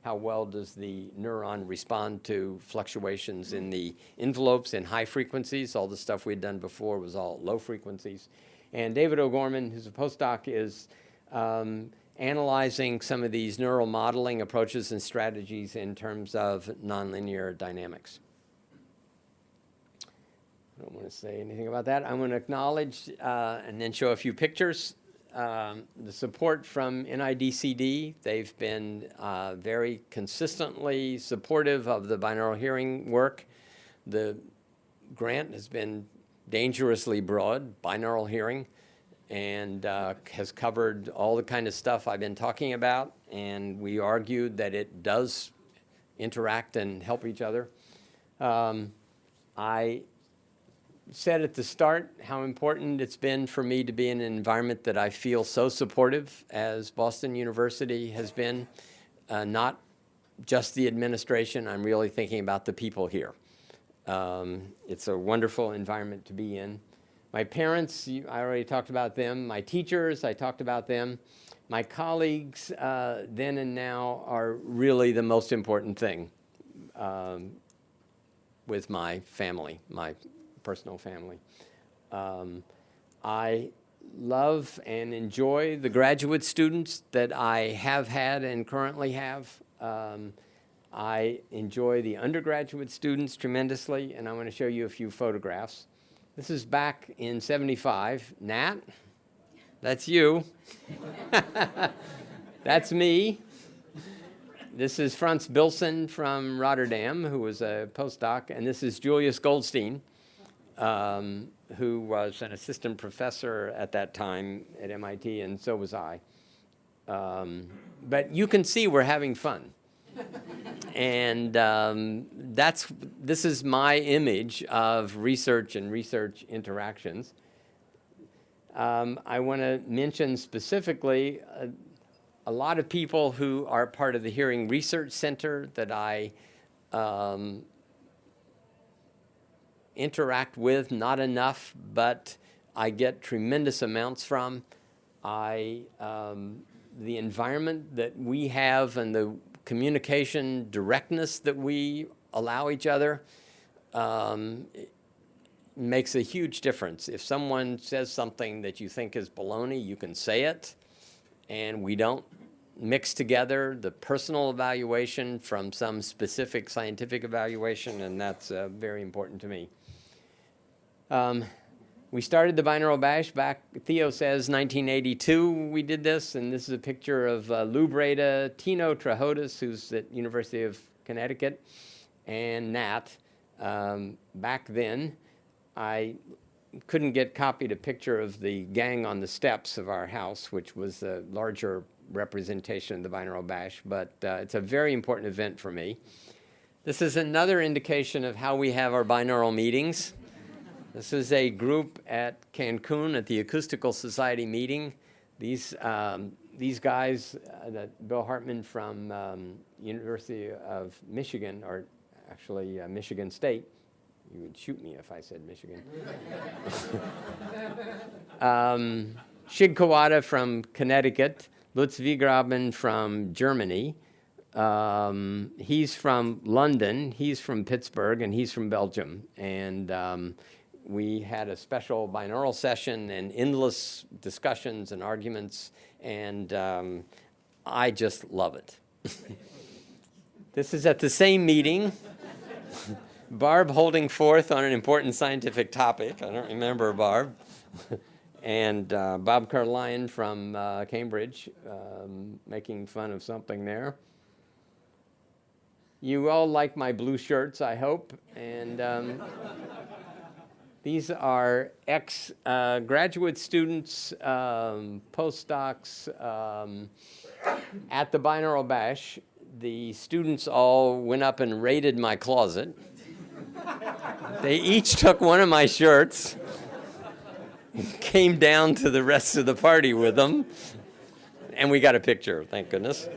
how well does the neuron respond to fluctuations in the envelopes in high frequencies. All the stuff we'd done before was all low frequencies. And David O'Gorman, who's a postdoc, is analyzing some of these neural modeling approaches and strategies in terms of nonlinear dynamics. I don't want to say anything about that. I'm going to acknowledge and then show a few pictures. The support from NIDCD, they've been very consistently supportive of the binaural hearing work. The grant has been dangerously broad, binaural hearing, and has covered all the kind of stuff I've been talking about, and we argued that it does interact and help each other. I said at the start how important it's been for me to be in an environment that I feel so supportive as Boston University has been. Not just the administration, I'm really thinking about the people here. It's a wonderful environment to be in. My parents, I already talked about them. My teachers, I talked about them. My colleagues then and now are really the most important thing with my family, my personal family. I love and enjoy the graduate students that I have had and currently have. I enjoy the undergraduate students tremendously, and I want to show you a few photographs. This is back in '75. Nat, that's you. That's me. This is Frans Bilson from Rotterdam, who was a postdoc, and this is Julius Goldstein, who was an assistant professor at that time at MIT, and so was I. But you can see we're having fun. And this is my image of research and research interactions. I want to mention specifically a lot of people who are part of the Hearing Research Center that I interact with, not enough, but I get tremendous amounts from. The environment that we have and the communication directness that we allow each other makes a huge difference. If someone says something that you think is baloney, you can say it, and we don't mix together the personal evaluation from some specific scientific evaluation, and that's very important to me. We started the Binaural Bash back, Theo says, 1982 we did this, and this is a picture of Lou Breda, Tino Trahotis, who's at University of Connecticut, and Nat. Back then, I couldn't get copied a picture of the gang on the steps of our house, which was a larger representation of the Binaural Bash, but it's a very important event for me. This is another indication of how we have our binaural meetings. This is a group at Cancun at the Acoustical Society meeting. These guys, Bill Hartman from University of Michigan, or actually Michigan State. You would shoot me if I said Michigan. Shig Kawada from Connecticut. Lutz Wiegraben from Germany. He's from London, he's from Pittsburgh, and he's from Belgium. And we had a special binaural session and endless discussions and arguments, and I just love it. This is at the same meeting. Barb holding forth on an important scientific topic. I don't remember Barb. And Bob Carline from Cambridge making fun of something there. You all like my blue shirts, I hope. And these are ex-graduate students, postdocs at the Binaural Bash. The students all went up and raided my closet. They each took one of my shirts, came down to the rest of the party with them, and we got a picture, thank goodness.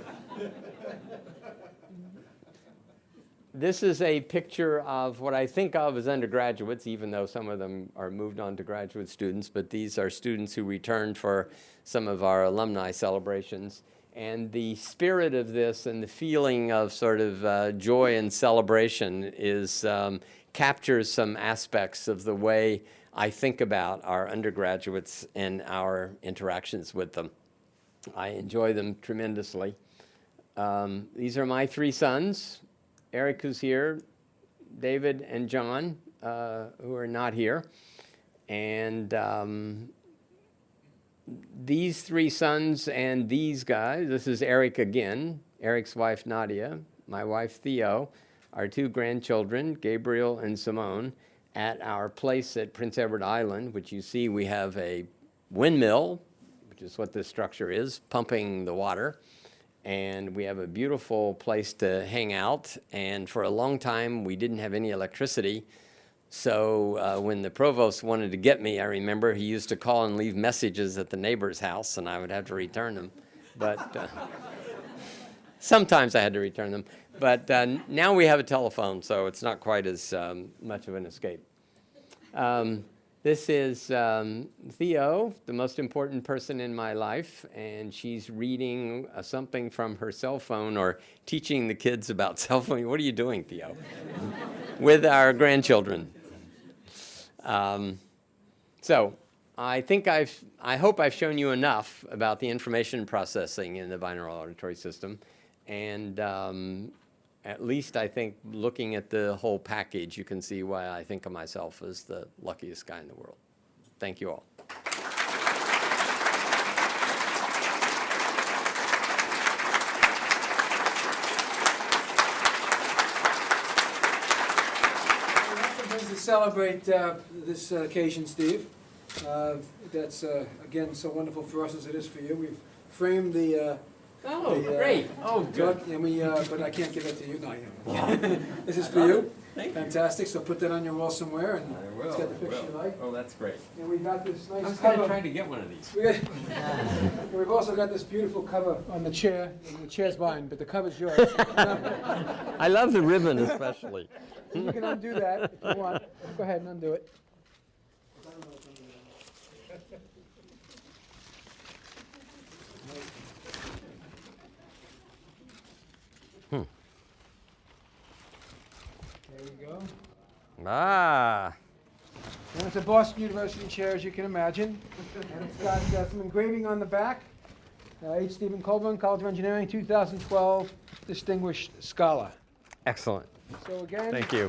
This is a picture of what I think of as undergraduates, even though some of them are moved on to graduate students, but these are students who returned for some of our alumni celebrations. And the spirit of this and the feeling of sort of joy and celebration is captures some aspects of the way I think about our undergraduates and our interactions with them. I enjoy them tremendously. These are my three sons, Eric, who's here, David and John, who are not here. And these three sons and these guys, this is Eric again, Eric's wife Nadia, my wife Theo, our two grandchildren, Gabriel and Simone, at our place at Prince Edward Island, which you see we have a windmill, which is what this structure is, pumping the water. And we have a beautiful place to hang out. And for a long time, we didn't have any electricity. So when the provost wanted to get me, I remember he used to call and leave messages at the neighbor's house, and I would have to return them. But sometimes I had to return them. But now we have a telephone, so it's not quite as much of an escape. This is Theo, the most important person in my life, and she's reading something from her cell phone or teaching the kids about cell phone. What are you doing, Theo? With our grandchildren. So I think I hope I've shown you enough about the information processing in the binaural auditory system, and at least I think looking at the whole package, you can see why I think of myself as the luckiest guy in the world. Thank you all. To celebrate this occasion, Steve, that's again so wonderful for us as it is for you. We've framed the Great. Oh, good. and we, but I can't give it to you. No, this is for you. Thank you. Fantastic. So put that on your wall somewhere, and it's got the picture you like. Oh, that's great. And we've got this nice I was going cover. to try to get one of these. And we've also got this beautiful cover on the chair. And the chair's mine, but the cover's yours. I love the ribbon especially. You can undo that if you want. Go ahead and undo it. There we go. Ah. And it's a Boston University chair, as you can imagine. And it's got some engraving on the back. H. Stephen Colburn, College of Engineering, 2012 Distinguished Scholar. Excellent. So again, Thank you.